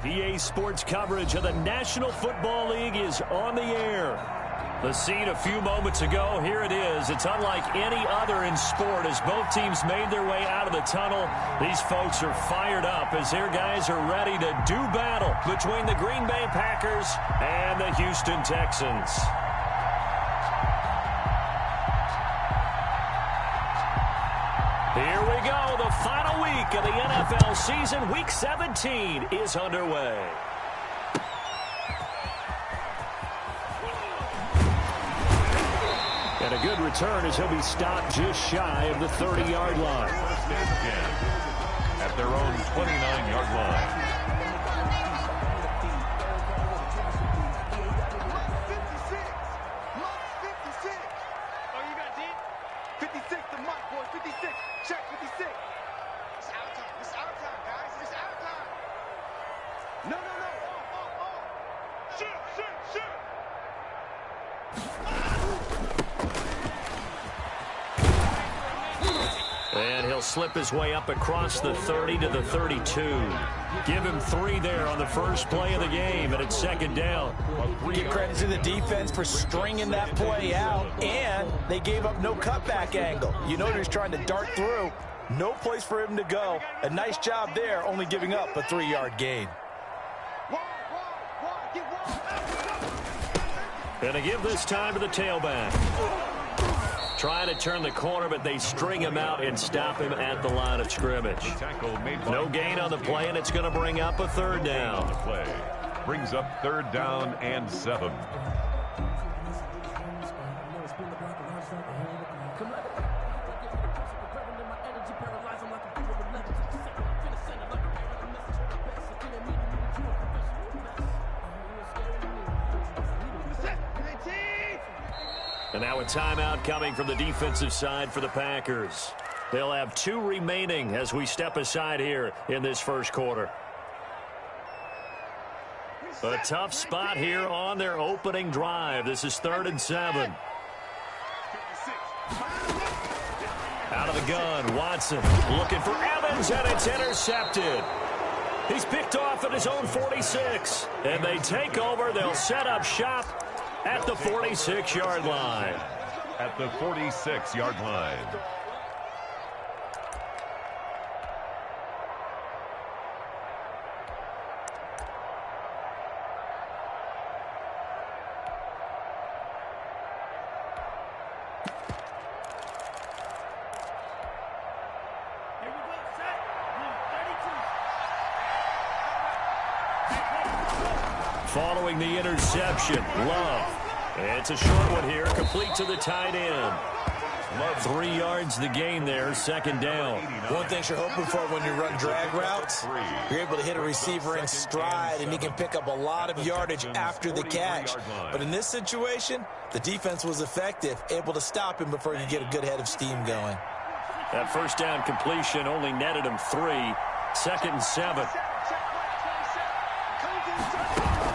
EA Sports coverage of the National Football League is on the air. The scene a few moments ago, here it is. It's unlike any other in sport as both teams made their way out of the tunnel. These folks are fired up as their guys are ready to do battle between the Green Bay Packers and the Houston Texans. Here we go. The final week of the NFL season. Week 17 is underway. And a good return as he'll be stopped just shy of the 30-yard line. First and 10 at their own 29-yard line. And he'll slip his way up across the 30 to the 32. Give him 3 there on the first play of the game, and it's second down. Give credit to the defense for stringing that play out, and they gave up no cutback angle. You know, he's trying to dart through. No place for him to go. A nice job there, only giving up a 3-yard gain. And to give this time to the tailback. Trying to turn the corner, but they string him out and stop him at the line of scrimmage. No gain on the play, and it's going to bring up a third down. Brings up third down and 7. And now a timeout coming from the defensive side for the Packers. They'll have 2 remaining as we step aside here in this first quarter. A tough spot here on their opening drive. This is 3rd and 7. Out of the gun, Watson looking for Evans, and it's intercepted. He's picked off at his own 46. And they take over. They'll set up shop at the 46-yard line. At the 46-yard line. Following the interception, Love. It's a short one here, complete to the tight end. 3 yards the gain there, second down. One thing you're hoping for when you run drag routes, you're able to hit a receiver in stride, and he can pick up a lot of yardage after the catch. But in this situation, the defense was effective, able to stop him before you get a good head of steam going. That first down completion only netted him 3. 2nd and 7.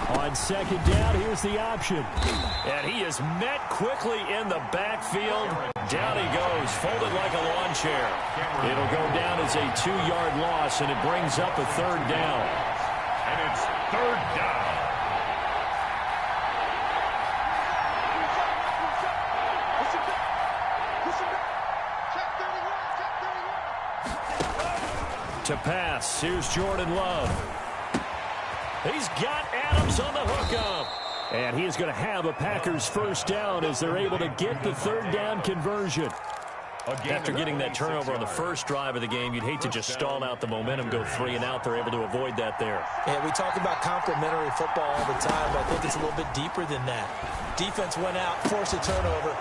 On second down, here's the option. And he is met quickly in the backfield. Down he goes, folded like a lawn chair. It'll go down as a 2-yard loss, and it brings up a 3rd down. And it's 3rd down. To pass, here's Jordan Love. He's got Adams on the hookup. And he is going to have a Packers first down as they're able to get the 3rd down conversion. After getting that turnover on the first drive of the game, you'd hate to just stall out the momentum, go 3 and out. They're able to avoid that there. Yeah, we talk about complementary football all the time, but I think it's a little bit deeper than that. Defense went out, forced a turnover,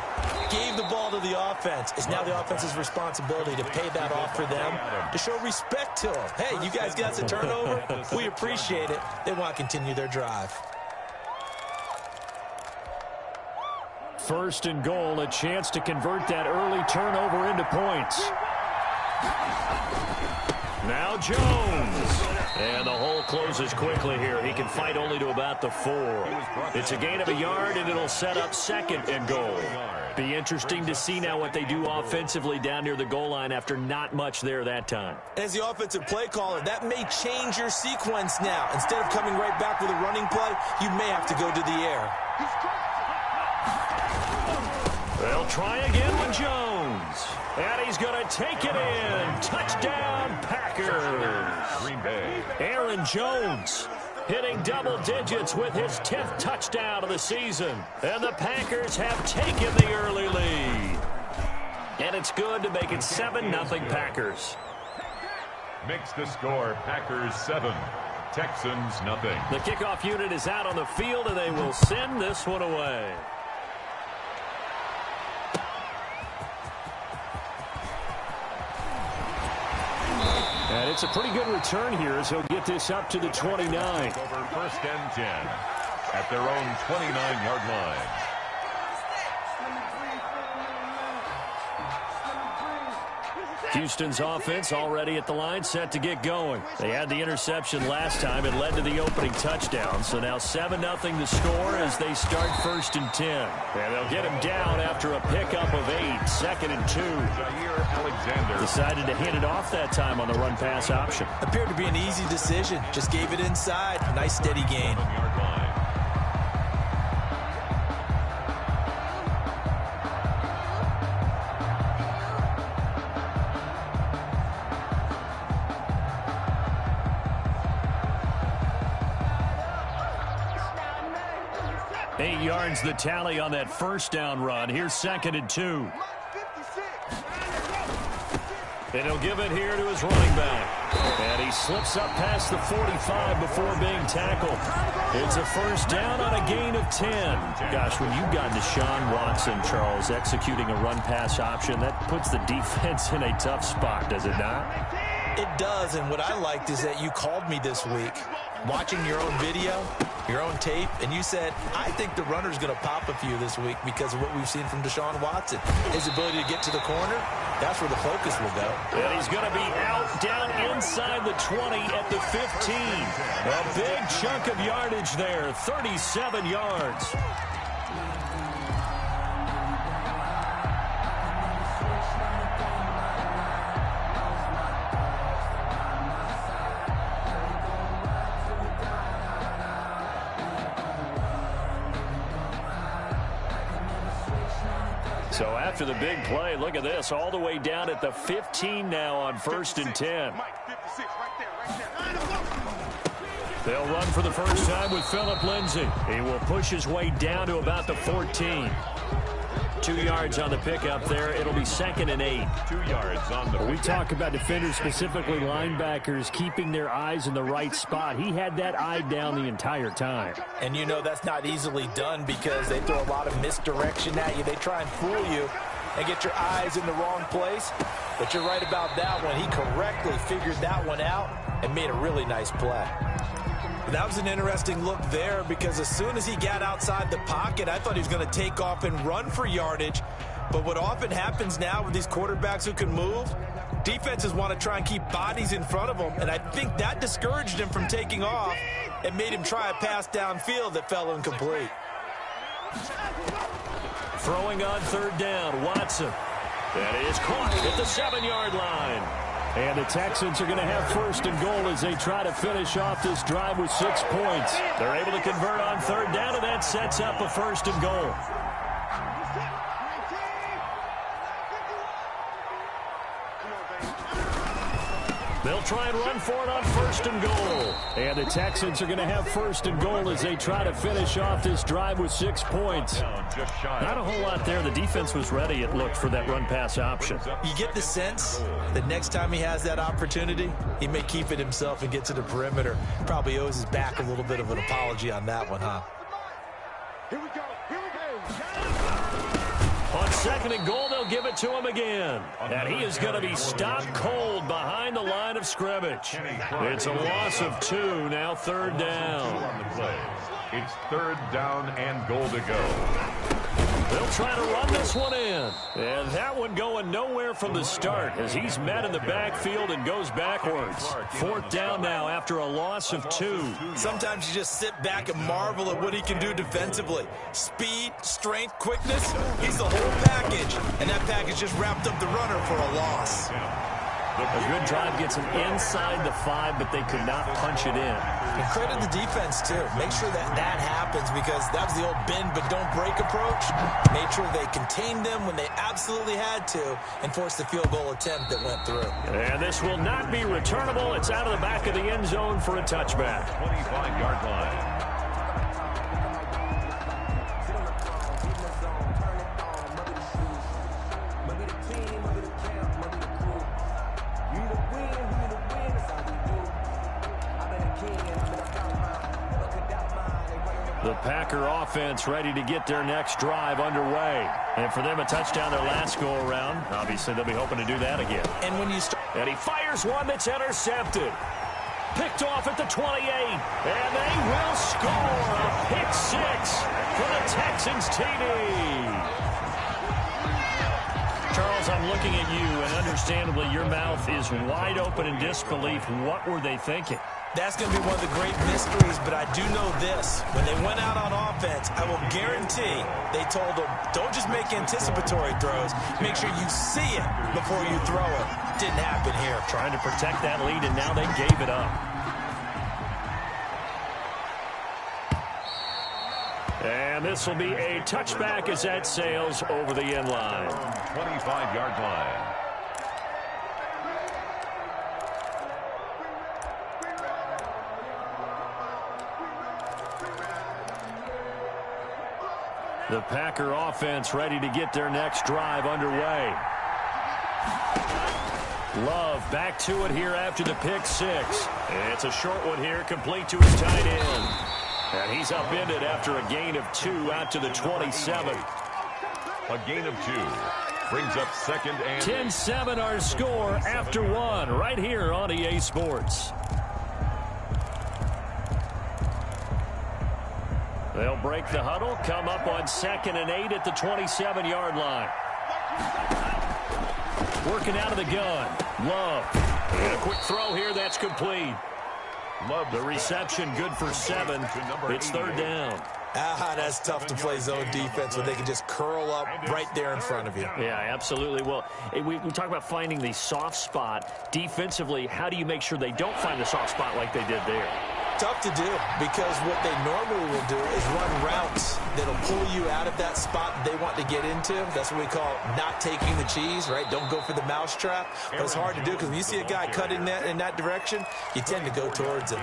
gave the ball to the offense. It's now the offense's responsibility to pay that off for them, to show respect to them. Hey, you guys got the turnover. We appreciate it. They want to continue their drive. 1st and goal, a chance to convert that early turnover into points. Now Jones. And the hole closes quickly here. He can fight only to about the 4. It's a gain of a yard, and it'll set up 2nd and goal. Be interesting to see now what they do offensively down near the goal line after not much there that time. As the offensive play caller, that may change your sequence now. Instead of coming right back with a running play, you may have to go to the air. They'll try again with Jones. And he's going to take it in. Touchdown, Packers. Green Bay. Aaron Jones hitting double digits with his 10th touchdown of the season. And the Packers have taken the early lead. And it's good to make it 7-0 Packers. Makes the score Packers 7, Texans nothing. The kickoff unit is out on the field, and they will send this one away. And it's a pretty good return here as he'll get this up to the 29. Over 1st and 10 at their own 29-yard line. Houston's offense already at the line, set to get going. They had the interception last time. It led to the opening touchdown. So now 7-0 the score as they start 1st and 10. And they'll get him down after a pickup of 8. 2nd and 2. Jair Alexander decided to hand it off that time on the run-pass option. Appeared to be an easy decision. Just gave it inside. Nice steady gain. yard line. Eight yards the tally on that 1st down run. Here's 2nd and 2. And he'll give it here to his running back. And he slips up past the 45 before being tackled. It's a 1st down on a gain of 10. Gosh, when you've got Deshaun Watson, Charles, executing a run-pass option, that puts the defense in a tough spot, does it not? It does, and what I liked is that you called me this week, watching your own video, your own tape, and you said, I think the runner's going to pop a few this week because of what we've seen from Deshaun Watson. His ability to get to the corner, that's where the focus will go. And he's going to be out down inside the 20 at the 15. A big chunk of yardage there, 37 yards. So after the big play, look at this, all the way down at the 15 now on 1st and 10. They'll run for the first time with Phillip Lindsay. He will push his way down to about the 14. 2 yards on the pickup there. It'll be 2nd and 8. 2 yards on the We talk about defenders, specifically linebackers, keeping their eyes in the right spot. He had that eye down the entire time. And you know that's not easily done because they throw a lot of misdirection at you. They try and fool you and get your eyes in the wrong place. But you're right about that one. He correctly figured that one out and made a really nice play. That was an interesting look there because as soon as he got outside the pocket, I thought he was going to take off and run for yardage. But what often happens now with these quarterbacks who can move, defenses want to try and keep bodies in front of them, and I think that discouraged him from taking off and made him try a pass downfield that fell incomplete. Throwing on 3rd down, Watson. That is caught at the 7-yard line. And the Texans are going to have 1st and goal as they try to finish off this drive with 6 points. They're able to convert on 3rd down, and that sets up a 1st and goal. They'll try and run for it on 1st and goal. And the Texans are going to have 1st and goal as they try to finish off this drive with 6 points. Not a whole lot there. The defense was ready, it looked, for that run-pass option. You get the sense that next time he has that opportunity, he may keep it himself and get to the perimeter. Probably owes his back a little bit of an apology on that one, huh? Here we go. On 2nd and goal, they'll give it to him again. And he is going to be stopped cold behind the line of scrimmage. It's a loss of 2, now 3rd down. On the play. It's 3rd down and goal to go. They'll try to run this one in. And that one going nowhere from the start as he's met in the backfield and goes backwards. Fourth down now after a loss of 2. Sometimes you just sit back and marvel at what he can do defensively. Speed, strength, quickness, he's the whole package. And that package just wrapped up the runner for a loss. A good drive gets him inside the 5, but they could not punch it in. And credit the defense, too. Make sure that happens because that was the old bend but don't break approach. Made sure they contained them when they absolutely had to and forced the field goal attempt that went through. And this will not be returnable. It's out of the back of the end zone for a touchback. 25-yard line. The Packer offense ready to get their next drive underway. And for them, a touchdown their last go-around. Obviously, they'll be hoping to do that again. And when you and he fires one that's intercepted. Picked off at the 28. And they will score a pick 6 for the Texans TD. Charles, I'm looking at you, and understandably, your mouth is wide open in disbelief. What were they thinking? That's going to be one of the great mysteries, but I do know this. When they went out on offense, I will guarantee they told them, don't just make anticipatory throws. Make sure you see it before you throw it. Didn't happen here. Trying to protect that lead, and now they gave it up. And this will be a touchback as that sails over the end line. 25-yard line. The Packer offense ready to get their next drive underway. Love back to it here after the pick 6. It's a short one here, complete to his tight end. And he's upended after a gain of 2 out to the 27. A gain of 2 brings up second and 10-7 our score after 1 right here on EA Sports. They'll break the huddle, come up on 2nd and 8 at the 27-yard line. Working out of the gun. Love. And a quick throw here, that's complete. Love the reception, good for 7. It's 3rd down. That's tough to play zone defense when they can just curl up right there in front of you. Yeah, absolutely. Well, we talk about finding the soft spot. Defensively, how do you make sure they don't find the soft spot like they did there? Tough to do because what they normally will do is run routes that'll pull you out of that spot they want to get into. That's what we call not taking the cheese, right? Don't go for the mousetrap. But it's hard to do because when you see a guy cutting in that direction, you tend to go towards it.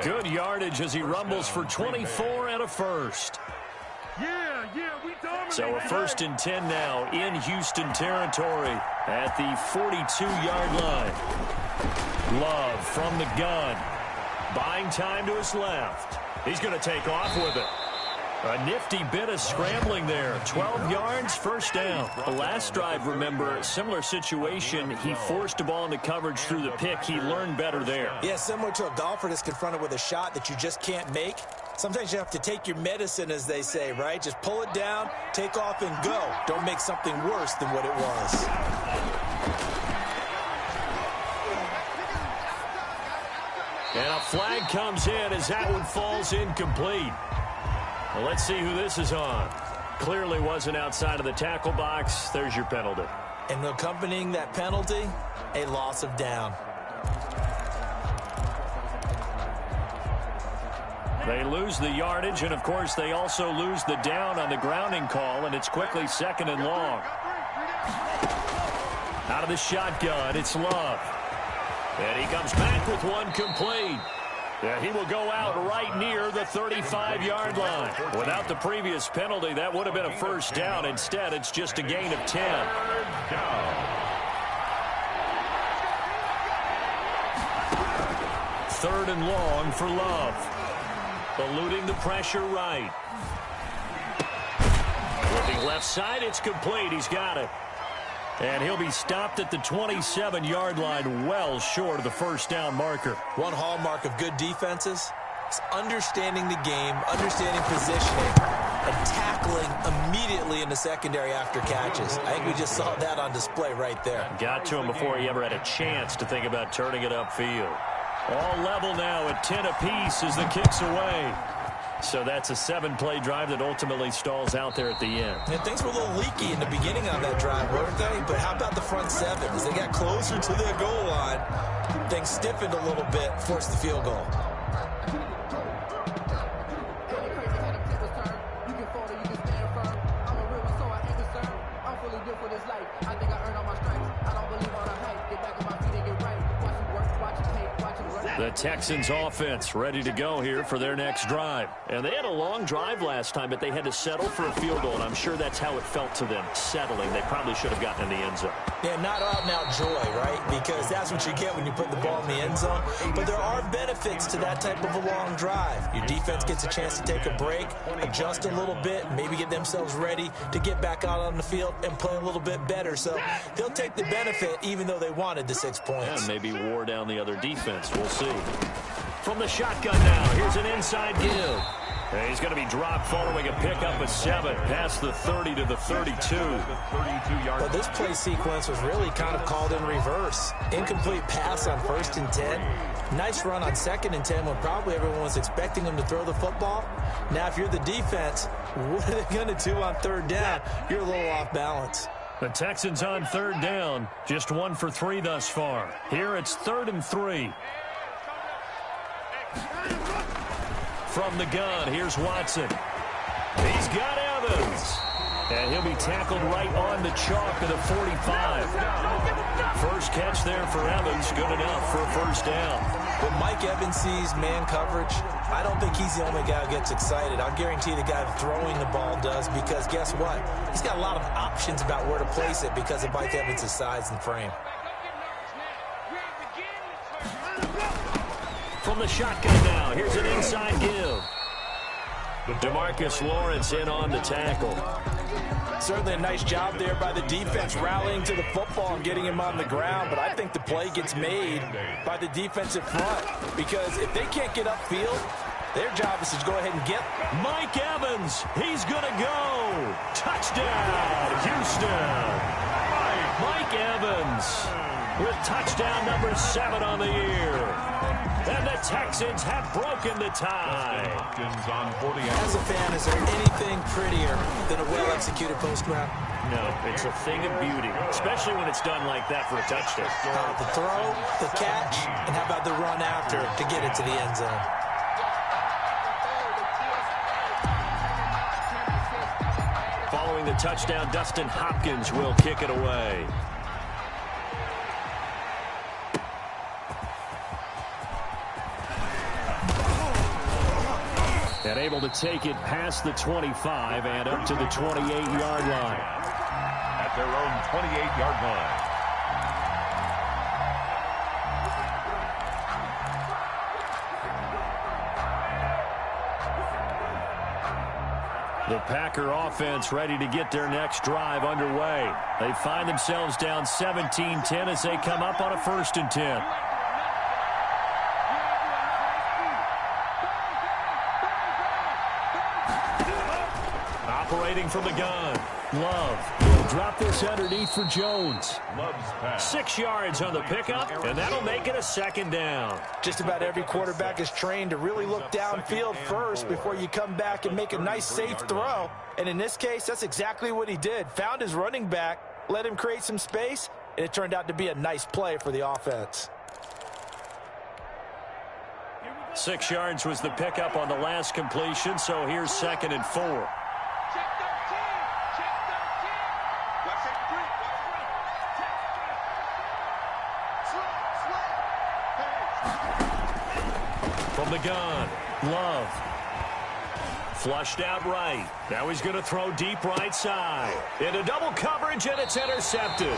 Good yardage as he rumbles for 24 and a first. So a 1st and 10 now in Houston territory at the 42-yard line. Love from the gun. Buying time to his left. He's going to take off with it. A nifty bit of scrambling there. 12 yards, 1st down. The last drive, remember, similar situation. He forced a ball into coverage through the pick. He learned better there. Yeah, similar to a golfer that's confronted with a shot that you just can't make. Sometimes you have to take your medicine, as they say, right? Just pull it down, take off, and go. Don't make something worse than what it was. And a flag comes in as that one falls incomplete. Well, let's see who this is on. Clearly wasn't outside of the tackle box. There's your penalty. And accompanying that penalty, a loss of down. They lose the yardage, and, of course, they also lose the down on the grounding call, and it's quickly 2nd and long. Out of the shotgun, it's Love. And he comes back with one complete. Yeah, he will go out right near the 35-yard line. Without the previous penalty, that would have been a 1st down. Instead, it's just a gain of 10. 3rd and long for Love. Eluding the pressure right. Looking left side, it's complete. He's got it. And he'll be stopped at the 27-yard line, well short of the 1st down marker. One hallmark of good defenses is understanding the game, understanding positioning, and tackling immediately in the secondary after catches. I think we just saw that on display right there. Got to him before he ever had a chance to think about turning it upfield. All level now at 10 apiece as the kick's away. So that's a 7-play drive that ultimately stalls out there at the end. And things were a little leaky in the beginning on that drive, weren't they? But how about the front seven? As they got closer to their goal line, things stiffened a little bit, forced the field goal. The Texans offense ready to go here for their next drive. And they had a long drive last time, but they had to settle for a field goal, and I'm sure that's how it felt to them, settling. They probably should have gotten in the end zone. Yeah, not out-and-out joy, right? Because that's what you get when you put the ball in the end zone. But there are benefits to that type of a long drive. Your defense gets a chance to take a break, adjust a little bit, maybe get themselves ready to get back out on the field and play a little bit better. So they'll take the benefit even though they wanted the 6 points. And maybe wore down the other defense. We'll see. From the shotgun now, here's an inside give. And he's going to be dropped following a pickup of 7 past the 30 to the 32. Well, this play sequence was really kind of called in reverse. Incomplete pass on 1st and 10. Nice run on 2nd and 10 when probably everyone was expecting him to throw the football. Now, if you're the defense, what are they going to do on 3rd down? You're a little off balance. The Texans on 3rd down, just 1 for 3 thus far. Here it's 3rd and 3. From the gun, here's Watson. He's got Evans. And he'll be tackled right on the chalk of the 45. First catch there for Evans, good enough for a 1st down. When Mike Evans sees man coverage, I don't think he's the only guy who gets excited. I'll guarantee the guy throwing the ball does, because guess what? He's got a lot of options about where to place it because of Mike Evans' size and frame. From the shotgun now, here's an inside give. DeMarcus Lawrence in on the tackle. Certainly a nice job there by the defense rallying to the football and getting him on the ground, but I think the play gets made by the defensive front, because if they can't get upfield, their job is to go ahead and get Mike Evans. He's going to go. Touchdown, Houston. Mike Evans with touchdown number 7 on the year. And the Texans have broken the tie. As a fan, is there anything prettier than a well-executed post route? No, it's a thing of beauty, especially when it's done like that for a touchdown. The throw, the catch, and how about the run after to get it to the end zone? Following the touchdown, Dustin Hopkins will kick it away. And able to take it past the 25 and up to the 28-yard line. At their own 28-yard line. The Packer offense ready to get their next drive underway. They find themselves down 17-10 as they come up on a 1st and 10. Operating from the gun. Love will drop this underneath for Jones. 6 yards on the pickup, and that'll make it a 2nd down. Just about every quarterback is trained to really look downfield first before you come back and make a nice, safe throw. And in this case, that's exactly what he did. Found his running back, let him create some space, and it turned out to be a nice play for the offense. 6 yards was the pickup on the last completion, so here's 2nd and 4. From the gun, Love. Flushed out right. Now he's going to throw deep right side. Into double coverage, and it's intercepted.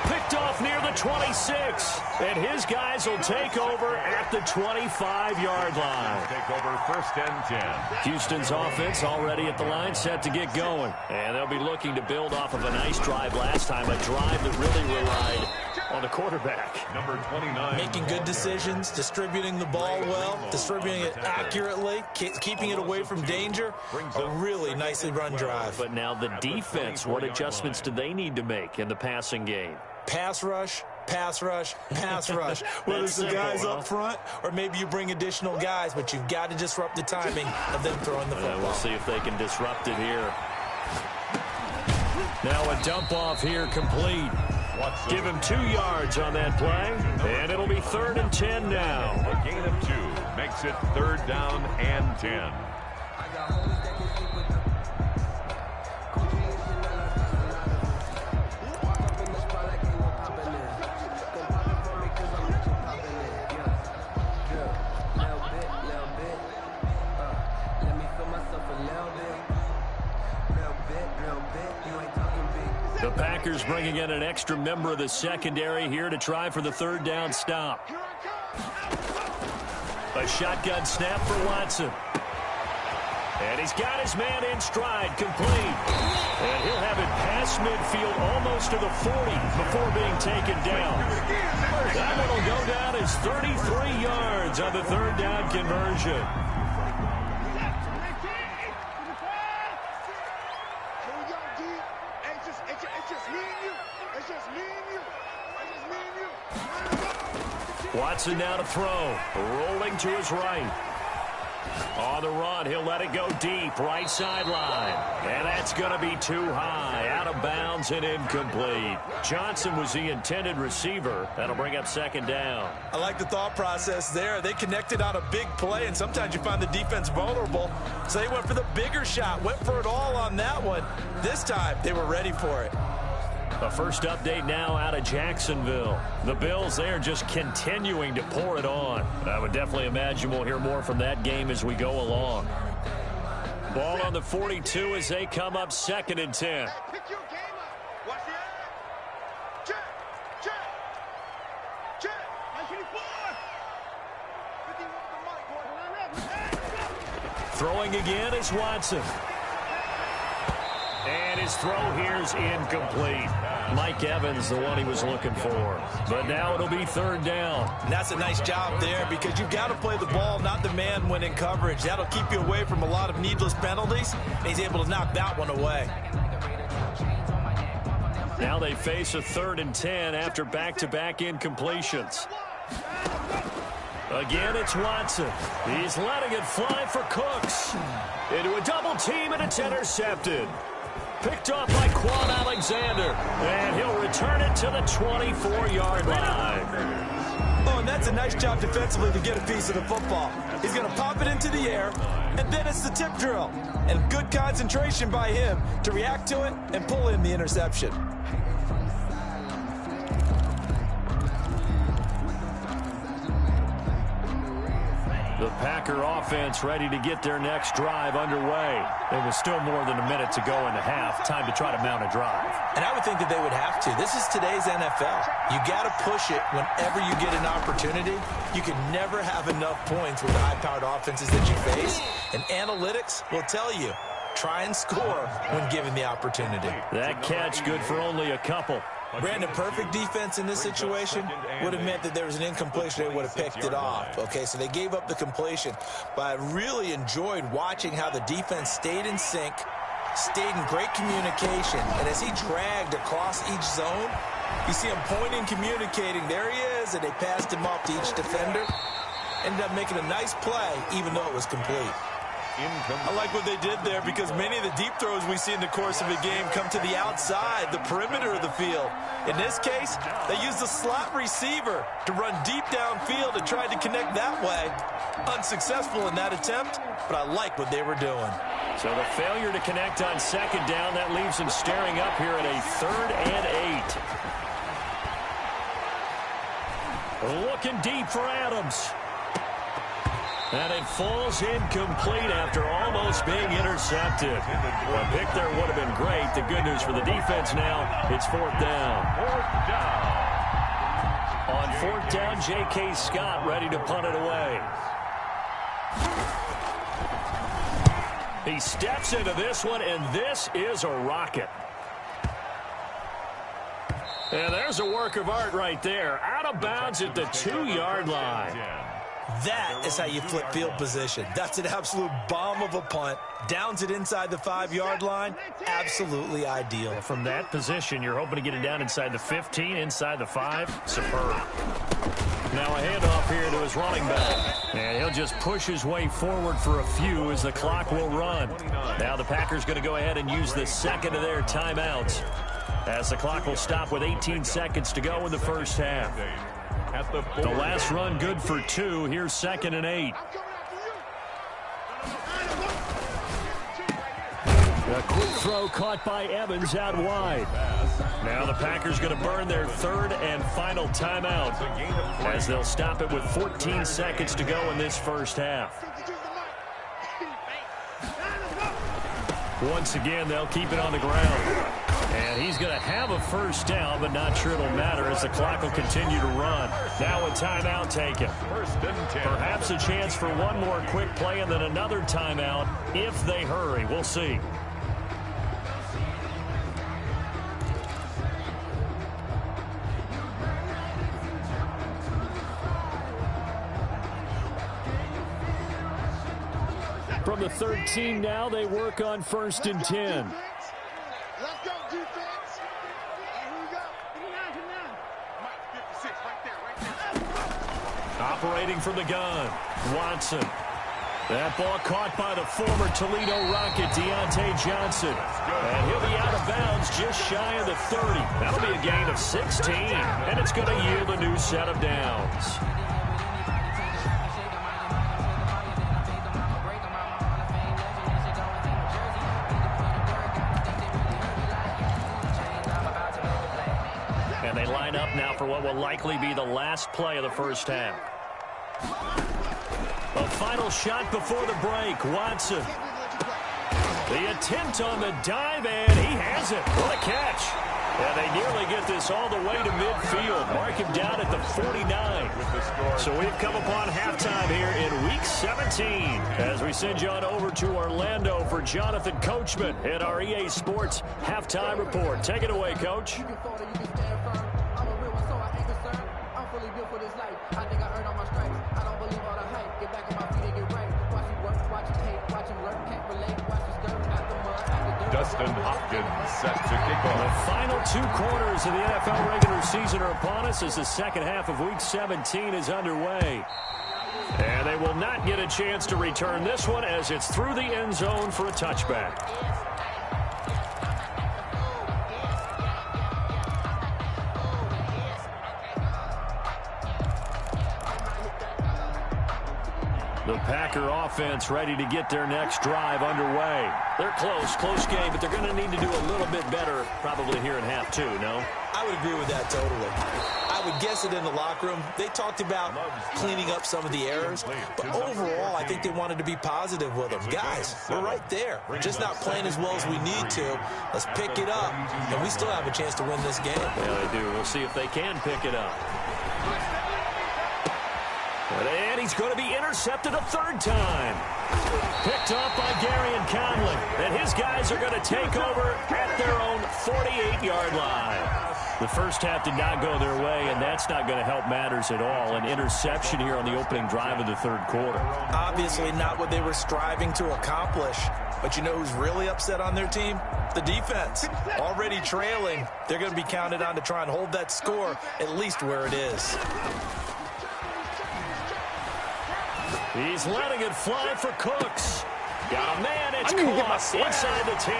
Picked off near the 26. And his guys will take over at the 25-yard line. Take over 1st and 10. Houston's offense already at the line, set to get going. And they'll be looking to build off of a nice drive last time, a drive that really relied on the quarterback. Number 29. Making good decisions, distributing the ball well, distributing it accurately, keeping it away from danger. A really nicely run drive. But now the defense, what adjustments do they need to make in the passing game? Pass rush, pass rush, pass rush. Whether it's the guys up front or maybe you bring additional guys, but you've got to disrupt the timing of them throwing the football. We'll see if they can disrupt it here. Now a dump off here complete. Give him 2 yards on that play, and it'll be 3rd and 10 now. A gain of 2 makes it 3rd down and 10. The Packers bringing in an extra member of the secondary here to try for the 3rd down stop. A shotgun snap for Watson. And he's got his man in stride, complete. And he'll have it past midfield almost to the 40 before being taken down. That one will go down as 33 yards on the 3rd down conversion. Watson now to throw. Rolling to his right. On the run, he'll let it go deep. Right sideline. And that's going to be too high. Out of bounds and incomplete. Johnson was the intended receiver. That'll bring up 2nd down. I like the thought process there. They connected on a big play, and sometimes you find the defense vulnerable. So they went for the bigger shot. Went for it all on that one. This time, they were ready for it. A first update now out of Jacksonville. The Bills, they're just continuing to pour it on. I would definitely imagine we'll hear more from that game as we go along. Ball on the 42 as they come up 2nd and 10. Pick your game up. Watch the check, check, check. 54. Throwing again is Watson. And his throw here is incomplete. Mike Evans, the one he was looking for. But now it'll be 3rd down. And that's a nice job there because you've got to play the ball, not the man when in coverage. That'll keep you away from a lot of needless penalties. And he's able to knock that one away. Now they face a 3rd and 10 after back-to-back incompletions. Again, it's Watson. He's letting it fly for Cooks. Into a double team, and it's intercepted. Picked off by Quan Alexander. And he'll return it to the 24-yard line. Oh, and that's a nice job defensively to get a piece of the football. He's going to pop it into the air, and then it's the tip drill. And good concentration by him to react to it and pull in the interception. The Packer offense ready to get their next drive underway. There was still more than a minute to go in the half. Time to try to mount a drive. And I would think that they would have to. This is today's NFL. You got to push it whenever you get an opportunity. You can never have enough points with the high-powered offenses that you face. And analytics will tell you, try and score when given the opportunity. That catch good for only a couple. Brandon, perfect defense in this situation would have meant that there was an incompletion. They would have picked it off. Okay, so they gave up the completion. But I really enjoyed watching how the defense stayed in sync, stayed in great communication. And as he dragged across each zone, you see him pointing, communicating. There he is, and they passed him off to each defender. Ended up making a nice play, even though it was complete. I like what they did there because many of the deep throws we see in the course of a game come to the outside, the perimeter of the field. In this case, they used the slot receiver to run deep downfield and tried to connect that way. Unsuccessful in that attempt, but I like what they were doing. So the failure to connect on 2nd down, that leaves them staring up here at a 3rd and 8. Looking deep for Adams. And it falls incomplete after almost being intercepted. Well, a pick there would have been great. The good news for the defense now, it's 4th down. 4th down. On 4th down, J.K. Scott ready to punt it away. He steps into this one, and this is a rocket. And there's a work of art right there. Out of bounds at the 2-yard line. That is how you flip field position. That's an absolute bomb of a punt. Downs it inside the 5-yard line. Absolutely ideal. From that position, you're hoping to get it down inside the 15, inside the 5. Superb. Now a handoff here to his running back. And he'll just push his way forward for a few as the clock will run. Now the Packers going to go ahead and use the second of their timeouts, as the clock will stop with 18 seconds to go in the first half. The last run good for 2. Here's 2nd and 8. A quick throw caught by Evans out wide. Now the Packers going to burn their 3rd and final timeout, as they'll stop it with 14 seconds to go in this first half. Once again, they'll keep it on the ground. And he's going to have a first down, but not sure it'll matter as the clock will continue to run. Now a timeout taken. Perhaps a chance for one more quick play and then another timeout if they hurry. We'll see. From the 13 now, they work on 1st and 10. Let's go, defense. Here we go. 59. Mike, 56, right there. Operating from the gun, Watson. That ball caught by the former Toledo Rocket, Deontay Johnson. And he'll be out of bounds just shy of the 30. That'll be a gain of 16. And it's going to yield a new set of downs. And they line up now for what will likely be the last play of the first half. A final shot before the break. Watson. The attempt on the dive, and he has it. What a catch. And they nearly get this all the way to midfield. Mark him down at the 49. So we've come upon halftime here in Week 17 as we send you on over to Orlando for Jonathan Coachman at our EA Sports Halftime Report. Take it away, Coach. Dustin Hopkins set to kick off. The final 2 quarters of the NFL regular season are upon us as the second half of Week 17 is underway. And they will not get a chance to return this one as it's through the end zone for a touchback. The Packer offense ready to get their next drive underway. They're close game, but they're going to need to do a little bit better probably here in half 2, no? I would agree with that totally. I would guess it in the locker room. They talked about cleaning up some of the errors, but overall, I think they wanted to be positive with them. Guys, we're right there. We're just not playing as well as we need to. Let's pick it up, and we still have a chance to win this game. Yeah, they do. We'll see if they can pick it up. And he's going to be intercepted a 3rd time. Picked off by Gary and Conley. And his guys are going to take over at their own 48-yard line. The first half did not go their way, and that's not going to help matters at all. An interception here on the opening drive of the 3rd quarter. Obviously not what they were striving to accomplish. But you know who's really upset on their team? The defense. Already trailing. They're going to be counted on to try and hold that score at least where it is. He's letting it fly for Cooks. Got a man, it's caught inside the 10.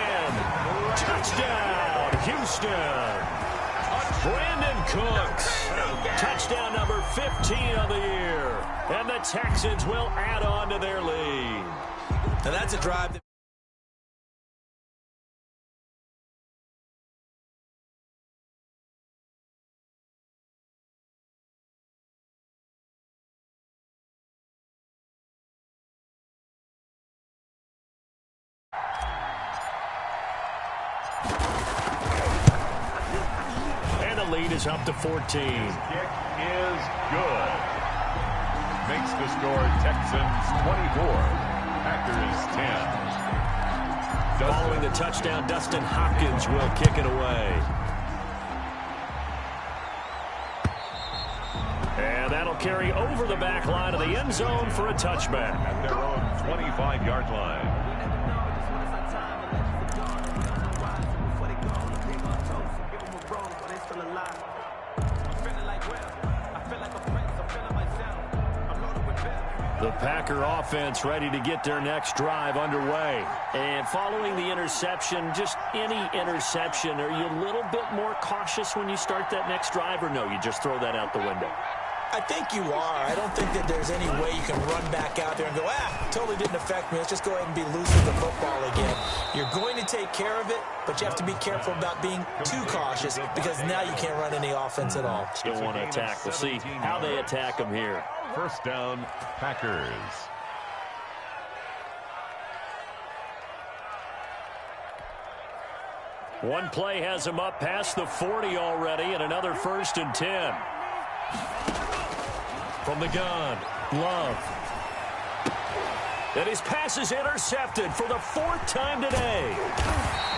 Touchdown, Houston. Brandon Cooks. Touchdown number 15 of the year. And the Texans will add on to their lead. And that's a drive that lead is up to 14. Kick is good. Makes the score Texans 24, Packers 10. Following the touchdown, Dustin Hopkins will kick it away. They'll carry over the back line of the end zone for a touchback. At their own 25-yard line. The Packer offense ready to get their next drive underway. And following the interception, just any interception, are you a little bit more cautious when you start that next drive, or no, you just throw that out the window? I think you are. I don't think that there's any way you can run back out there and go, totally didn't affect me. Let's just go ahead and be loose with the football again. You're going to take care of it, but you have to be careful about being too cautious because now you can't run any offense at all. Still want to attack. We'll see how they attack them here. First down, Packers. One play has him up past the 40 already, and another 1st and 10. From the gun, Love. And his pass is intercepted for the 4th time today.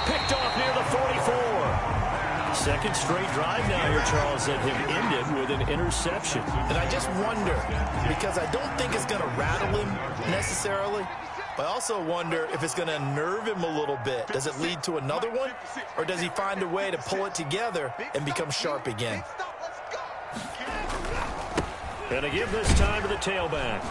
Picked off near the 44. Second straight drive now here, Charles, that have ended with an interception. And I just wonder, because I don't think it's going to rattle him necessarily, but I also wonder if it's going to unnerve him a little bit. Does it lead to another one, or does he find a way to pull it together and become sharp again? And a give this time to the tailback.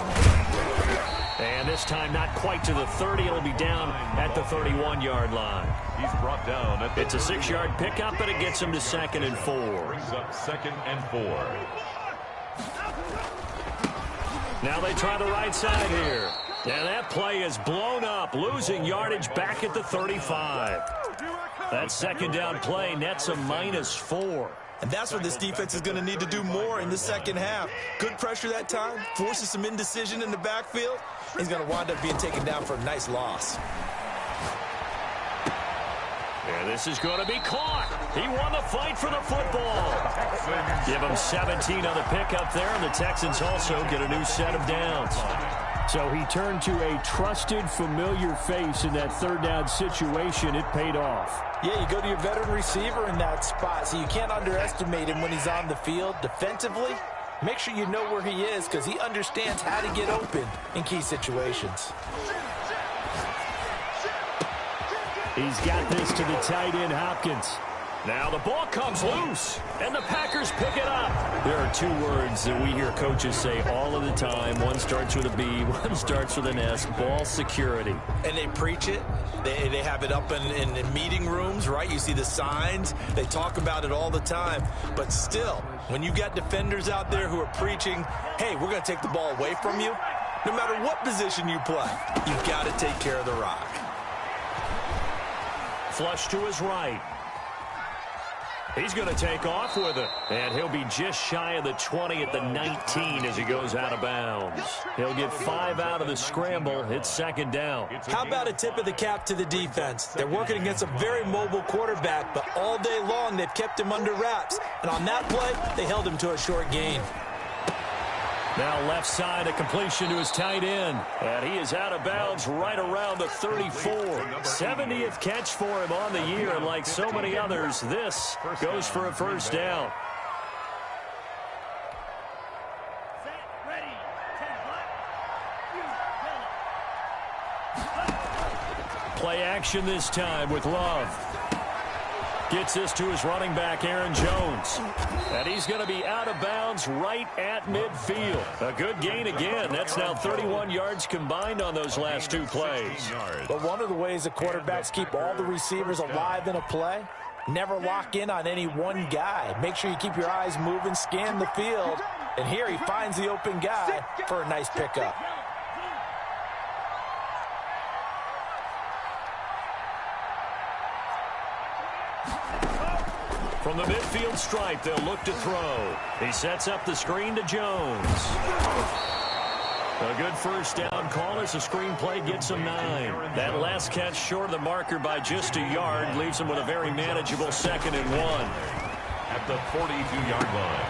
And this time not quite to the 30. It'll be down at the 31-yard line. He's brought down at the It's a 6-yard pickup, but it gets him to 2nd and 4. Brings up 2nd and 4. Now they try the right side here. And that play is blown up, losing yardage back at the 35. That 2nd down play nets a -4. And that's what this defense is going to need to do more in the second half. Good pressure that time, forces some indecision in the backfield. He's going to wind up being taken down for a nice loss. And this is going to be caught. He won the fight for the football. Give him 17 on the pickup there, and the Texans also get a new set of downs. So he turned to a trusted, familiar face in that 3rd down situation. It paid off. Yeah, you go to your veteran receiver in that spot, so you can't underestimate him when he's on the field. Defensively, make sure you know where he is because he understands how to get open in key situations. He's got this to the tight end, Hopkins. Now the ball comes loose, and the Packers pick it up. There are 2 words that we hear coaches say all of the time. One starts with a B, one starts with an S, ball security. And they preach it. They have it up in meeting rooms, right? You see the signs. They talk about it all the time. But still, when you got defenders out there who are preaching, hey, we're going to take the ball away from you, no matter what position you play, you've got to take care of the rock. Flush to his right. He's going to take off with it. And he'll be just shy of the 20 at the 19 as he goes out of bounds. He'll get 5 out of the scramble. It's 2nd down. How about a tip of the cap to the defense? They're working against a very mobile quarterback, but all day long they've kept him under wraps. And on that play, they held him to a short gain. Now left side, a completion to his tight end. And he is out of bounds right around the 34. 70th catch for him on the year. And like so many others, this goes for a 1st down. Play action this time with Love. Gets this to his running back, Aaron Jones. And he's going to be out of bounds right at midfield. A good gain again. That's now 31 yards combined on those last 2 plays. But one of the ways the quarterbacks keep all the receivers alive in a play, never lock in on any one guy. Make sure you keep your eyes moving, scan the field. And here he finds the open guy for a nice pickup. From the midfield stripe, they'll look to throw. He sets up the screen to Jones. A good 1st down call as the screen play gets him 9. That last catch short of the marker by just a yard leaves him with a very manageable 2nd and 1. At the 42-yard line.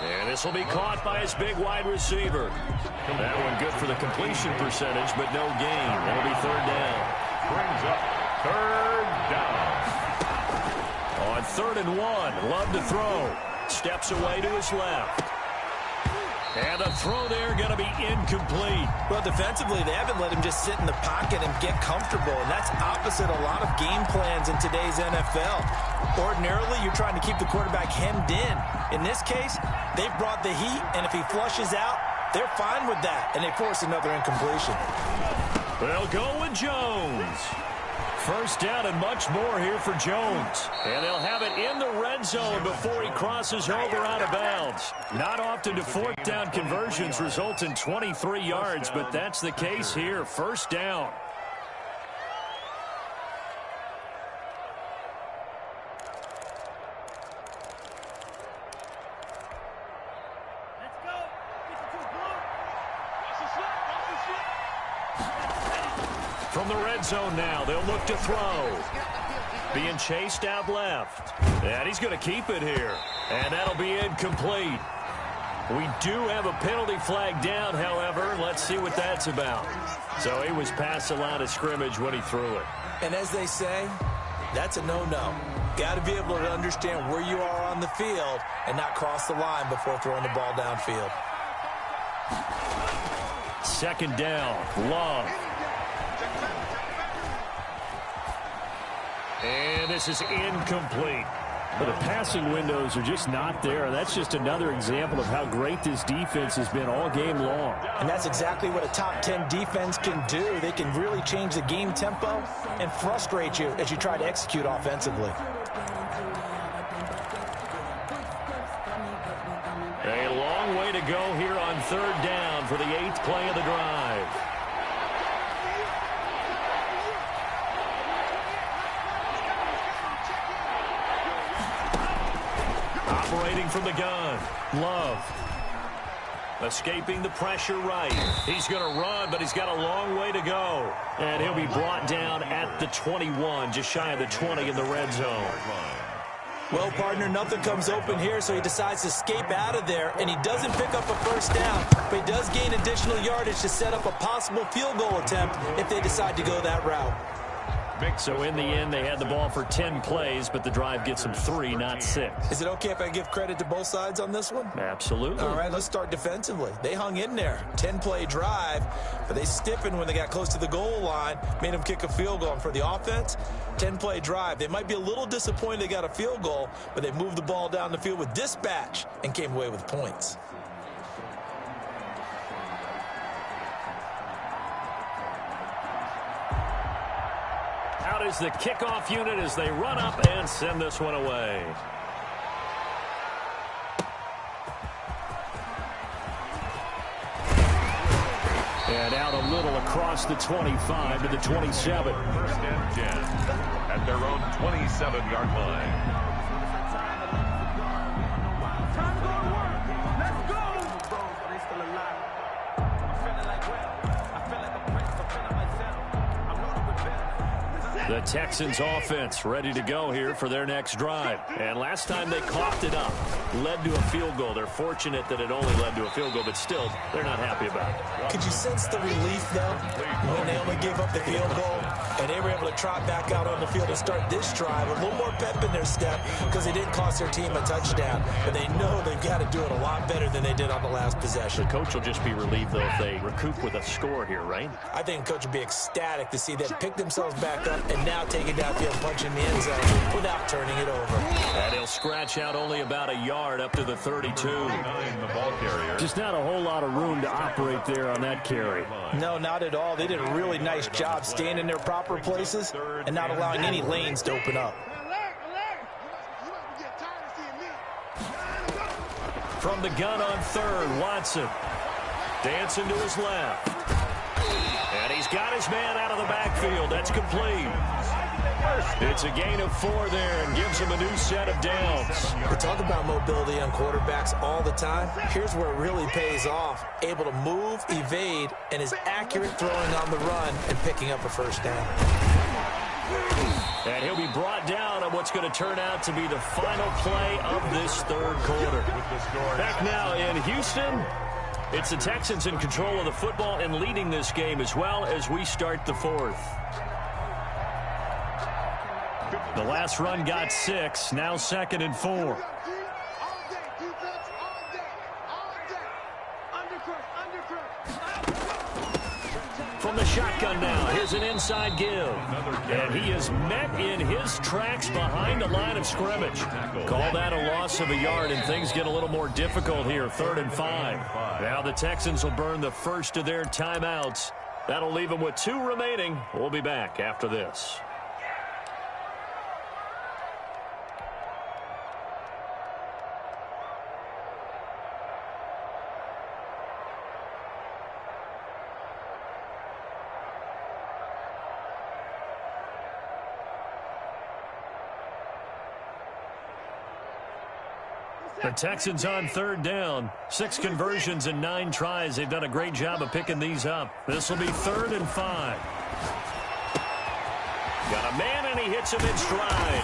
And this will be caught by his big wide receiver. That one good for the completion percentage, but no gain. It'll be 3rd down. Brings up 3rd down. On 3rd and 1, Love to throw. Steps away to his left. And the throw there going to be incomplete. Well, defensively, they haven't let him just sit in the pocket and get comfortable, and that's opposite a lot of game plans in today's NFL. Ordinarily, you're trying to keep the quarterback hemmed in. In this case, they brought the heat, and if he flushes out, they're fine with that, and they force another incompletion. They'll go with Jones. First down and much more here for Jones. And they'll have it in the red zone before he crosses over out of bounds. Not often do fourth down conversions result in 23 yards, but that's the case here. First down. From the red zone now, they'll look to throw. Being chased out left. And he's going to keep it here. And that'll be incomplete. We do have a penalty flag down, however. Let's see what that's about. So he was past the line of scrimmage when he threw it. And as they say, that's a no-no. Got to be able to understand where you are on the field and not cross the line before throwing the ball downfield. Second down, Love. And this is incomplete. But the passing windows are just not there. That's just another example of how great this defense has been all game long. And that's exactly what a top 10 defense can do. They can really change the game tempo and frustrate you as you try to execute offensively. A long way to go here on third down for the 8th play of the drive. Operating from the gun, Love. Escaping the pressure right. He's going to run, but he's got a long way to go. And he'll be brought down at the 21, just shy of the 20 in the red zone. Well, partner, nothing comes open here, so he decides to escape out of there, and he doesn't pick up a first down, but he does gain additional yardage to set up a possible field goal attempt if they decide to go that route. So in the end, they had the ball for 10 plays, but the drive gets them 3, not 6. Is it okay if I give credit to both sides on this one? Absolutely. All right, let's start defensively. They hung in there. 10-play drive, but they stiffened when they got close to the goal line, made them kick a field goal. And for the offense, 10-play drive. They might be a little disappointed they got a field goal, but they moved the ball down the field with dispatch and came away with points. Out is the kickoff unit as they run up and send this one away. And out a little across the 25 to the 27. First and 10 at their own 27-yard line. The Texans offense ready to go here for their next drive. And last time they coughed it up, led to a field goal. They're fortunate that it only led to a field goal, but still, they're not happy about it. Could you sense the relief, though, when they only gave up the field goal and they were able to trot back out on the field and start this drive? A little more pep in their step because they didn't cost their team a touchdown. But they know they've got to do it a lot better than they did on the last possession. The coach will just be relieved, though, if they recoup with a score here, right? I think the coach will be ecstatic to see them pick themselves back up and now take it downfield and punch in the end zone without turning it over. And he'll scratch out only about a yard up to the 32. The ball carrier. Just not a whole lot of room to operate there on that carry. No, not at all. They did a really nice job staying in their proper places and not allowing any lanes to open up. From the gun on third, Watson. Dancing to his left. And he's got his man out of the backfield. That's complete. It's a gain of 4 there and gives him a new set of downs. We talk about mobility on quarterbacks all the time. Here's where it really pays off. Able to move, evade, and is accurate throwing on the run and picking up a first down. And he'll be brought down on what's going to turn out to be the final play of this third quarter. Back now in Houston, it's the Texans in control of the football and leading this game as well as we start the fourth. The last run got 6, now 2nd and 4. from the shotgun now. Here's an inside give. And he is met in his tracks behind the line of scrimmage. Call that a loss of a yard, and things get a little more difficult here. 3rd and 5. Now the Texans will burn the first of their timeouts. That'll leave them with 2 remaining. We'll be back after this. The Texans on 3rd down. 6 conversions and 9 tries. They've done a great job of picking these up. This will be 3rd and 5. Got a man, and he hits him in stride.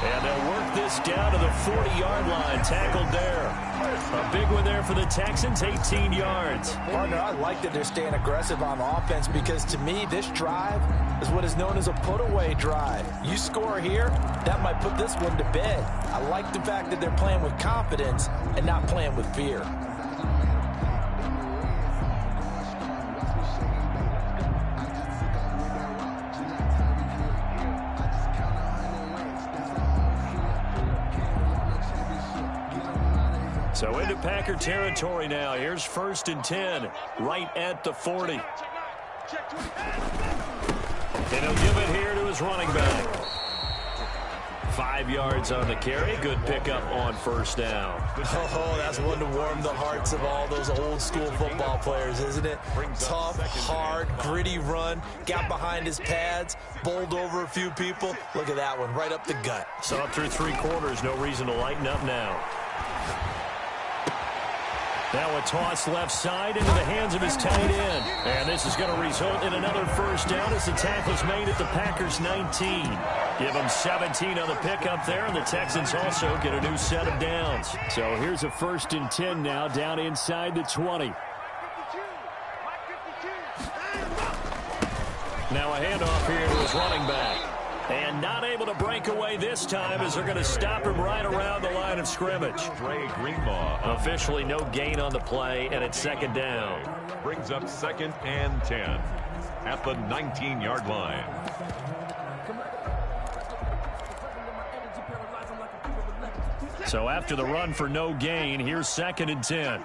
And they'll work this down to the 40-yard line. Tackled there. A big one there for the Texans, 18 yards. Partner, I like that they're staying aggressive on offense because, to me, this drive is what is known as a put-away drive. You score here, that might put this one to bed. I like the fact that they're playing with confidence and not playing with fear. So into Packer territory now. Here's 1st and 10, right at the 40. And he'll give it here to his running back. 5 yards on the carry. Good pickup on 1st down. Oh, that's one to warm the hearts of all those old-school football players, isn't it? Tough, hard, gritty run. Got behind his pads, bowled over a few people. Look at that one, right up the gut. So up through 3 quarters, no reason to lighten up now. Now a toss left side into the hands of his tight end. And this is going to result in another 1st down as the tackle's made at the Packers' 19. Give them 17 on the pickup there, and the Texans also get a new set of downs. So here's a 1st and 10 now, down inside the 20. Now a handoff here to his running back. And not able to break away this time as they're going to stop him right around the line of scrimmage. Officially no gain on the play, and it's 2nd down. Brings up 2nd and 10 at the 19-yard line. So after the run for no gain, here's 2nd and 10.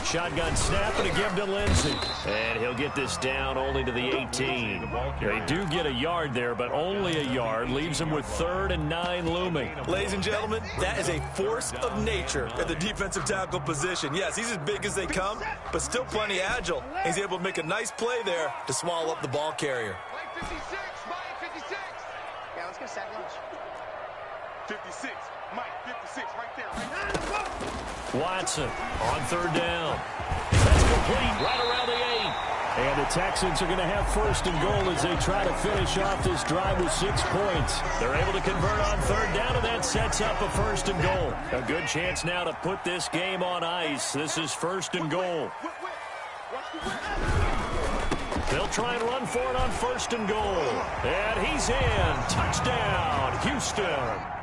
Shotgun snap and a give to Lindsey. And he'll get this down only to the 18. They do get a yard there, but only a yard. Leaves him with 3rd and 9 looming. Ladies and gentlemen, that is a force of nature at the defensive tackle position. Yes, he's as big as they come, but still plenty agile. He's able to make a nice play there to swallow up the ball carrier. 56, Mike, 56. Yeah, let's go set lunch. 56, Mike, 56, right there, right there. Watson on 3rd down. That's complete right around the 8. And the Texans are going to have 1st and goal as they try to finish off this drive with 6 points. They're able to convert on 3rd down, and that sets up a 1st and goal. A good chance now to put this game on ice. This is 1st and goal. They'll try and run for it on 1st and goal. And he's in. Touchdown, Houston.